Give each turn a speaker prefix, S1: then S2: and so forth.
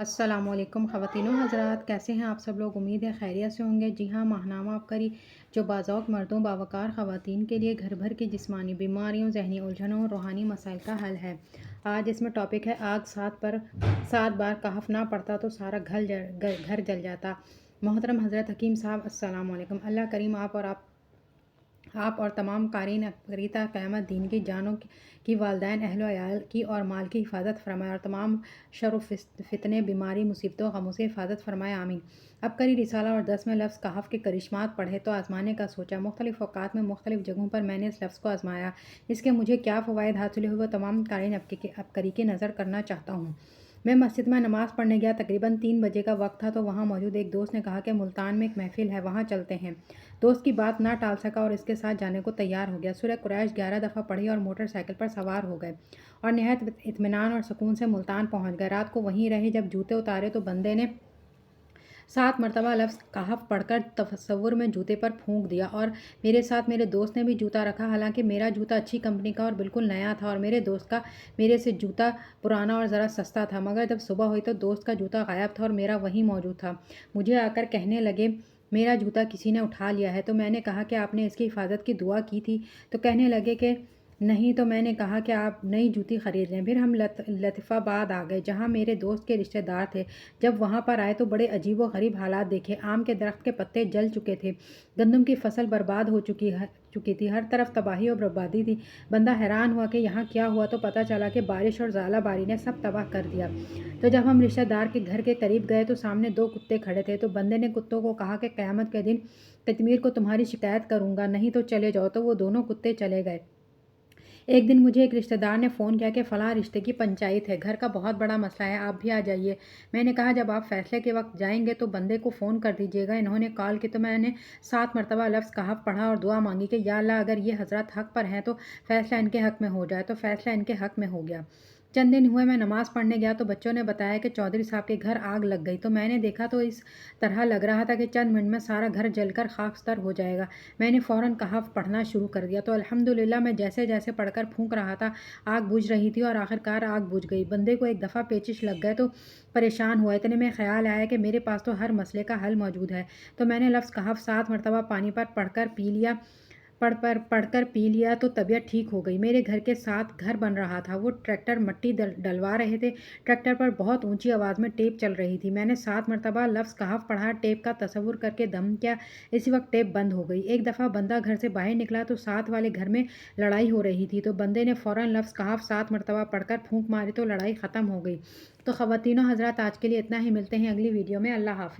S1: السلام علیکم خواتین و حضرات، کیسے ہیں آپ سب لوگ؟ امید ہے خیریت سے ہوں گے۔ جی ہاں، ماہنامہ آبکری جو بعض مردوں باوقار خواتین کے لیے گھر بھر کی جسمانی بیماریوں، ذہنی الجھنوں اور روحانی مسائل کا حل ہے۔ آج اس میں ٹاپک ہے آگ 7 بار کہف نہ پڑتا تو سارا گھر جل جاتا۔ محترم حضرت حکیم صاحب، السلام علیکم۔ اللہ کریم آپ اور تمام قارئین قریتا قیامت دین کی جانوں کی، والدین، اہل و عیال کی اور مال کی حفاظت فرمائے اور تمام شر و فتنے، بیماری، مصیبتوں، غموں سے حفاظت فرمائے، آمین۔ عبقری رسالہ اور 10 میں لفظ کہف کے کرشمات پڑھے تو آزمانے کا سوچا۔ مختلف اوقات میں مختلف جگہوں پر میں نے اس لفظ کو آزمایا۔ اس کے مجھے کیا فوائد حاصل ہوئے وہ تمام قارئین عبقری کی نظر کرنا چاہتا ہوں۔ میں مسجد میں نماز پڑھنے گیا، تقریباً 3 بجے کا وقت تھا تو وہاں موجود ایک دوست نے کہا کہ ملتان میں ایک محفل ہے، وہاں چلتے ہیں۔ دوست کی بات نہ ٹال سکا اور اس کے ساتھ جانے کو تیار ہو گیا۔ سورہ قریش 11 دفعہ پڑھی اور موٹر سائیکل پر سوار ہو گئے اور نہایت اطمینان اور سکون سے ملتان پہنچ گئے۔ رات کو وہیں رہے۔ جب جوتے اتارے تو بندے نے 7 مرتبہ لفظ کہف پڑھ کر تصور میں جوتے پر پھونک دیا اور میرے ساتھ میرے دوست نے بھی جوتا رکھا۔ حالانکہ میرا جوتا اچھی کمپنی کا اور بالکل نیا تھا اور میرے دوست کا میرے سے جوتا پرانا اور ذرا سستا تھا، مگر جب صبح ہوئی تو دوست کا جوتا غائب تھا اور میرا وہیں موجود تھا۔ مجھے آ کر کہنے لگے میرا جوتا کسی نے اٹھا لیا ہے۔ تو میں نے کہا کہ آپ نے اس کی حفاظت کی دعا کی تھی؟ تو کہنے لگے کہ نہیں۔ تو میں نے کہا کہ آپ نئی جوتی خرید لیں۔ پھر ہم لطیف آباد آ گئے جہاں میرے دوست کے رشتہ دار تھے۔ جب وہاں پر آئے تو بڑے عجیب و غریب حالات دیکھے۔ آم کے درخت کے پتے جل چکے تھے، گندم کی فصل برباد ہو چکی تھی، ہر طرف تباہی اور بربادی تھی۔ بندہ حیران ہوا کہ یہاں کیا ہوا تو پتہ چلا کہ بارش اور ژالہ باری نے سب تباہ کر دیا۔ تو جب ہم رشتہ دار کے گھر کے قریب گئے تو سامنے 2 کتے کھڑے تھے۔ تو بندے نے کتوں کو کہا کہ قیامت کے دن قطمیر کو تمہاری شکایت کروں گا، نہیں تو چلے جاؤ۔ تو وہ دونوں کتے چلے گئے۔ ایک دن مجھے ایک رشتہ دار نے فون کیا کہ فلاں رشتے کی پنچایت ہے، گھر کا بہت بڑا مسئلہ ہے، آپ بھی آ جائیے۔ میں نے کہا جب آپ فیصلے کے وقت جائیں گے تو بندے کو فون کر دیجیے گا۔ انہوں نے کال کی تو میں نے 7 مرتبہ لفظ کہف پڑھا اور دعا مانگی کہ یا اللہ اگر یہ حضرات حق پر ہیں تو فیصلہ ان کے حق میں ہو جائے۔ تو فیصلہ ان کے حق میں ہو گیا۔ چند دن ہوئے میں نماز پڑھنے گیا تو بچوں نے بتایا کہ چودھری صاحب کے گھر آگ لگ گئی۔ تو میں نے دیکھا تو اس طرح لگ رہا تھا کہ چند منٹ میں سارا گھر جل کر خاکستر ہو جائے گا۔ میں نے فوراً کہف پڑھنا شروع کر دیا تو الحمدللہ میں جیسے جیسے پڑھ کر پھونک رہا تھا آگ بجھ رہی تھی اور آخرکار آگ بجھ گئی۔ بندے کو ایک دفعہ پیچش لگ گئے تو پریشان ہوا۔ اتنے میں خیال آیا کہ میرے پاس تو ہر مسئلے کا حل موجود ہے۔ تو میں نے لفظ کہف 7 مرتبہ پانی پر پڑھ کر پی لیا تو طبیعت ٹھیک ہو گئی۔ میرے گھر کے ساتھ گھر بن رہا تھا، وہ ٹریکٹر مٹی ڈلوا رہے تھے۔ ٹریکٹر پر بہت اونچی آواز میں ٹیپ چل رہی تھی۔ میں نے 7 مرتبہ لفظ کہف پڑھا، ٹیپ کا تصور کر کے دم کیا، اسی وقت ٹیپ بند ہو گئی۔ ایک دفعہ بندہ گھر سے باہر نکلا تو ساتھ والے گھر میں لڑائی ہو رہی تھی۔ تو بندے نے فوراً لفظ کہف 7 مرتبہ پڑھ کر پھونک ماری تو لڑائی ختم ہو گئی۔ تو خواتین و حضرات، آج کے لیے اتنا ہی، ملتے ہیں اگلی ویڈیو میں۔ اللہ حافظ۔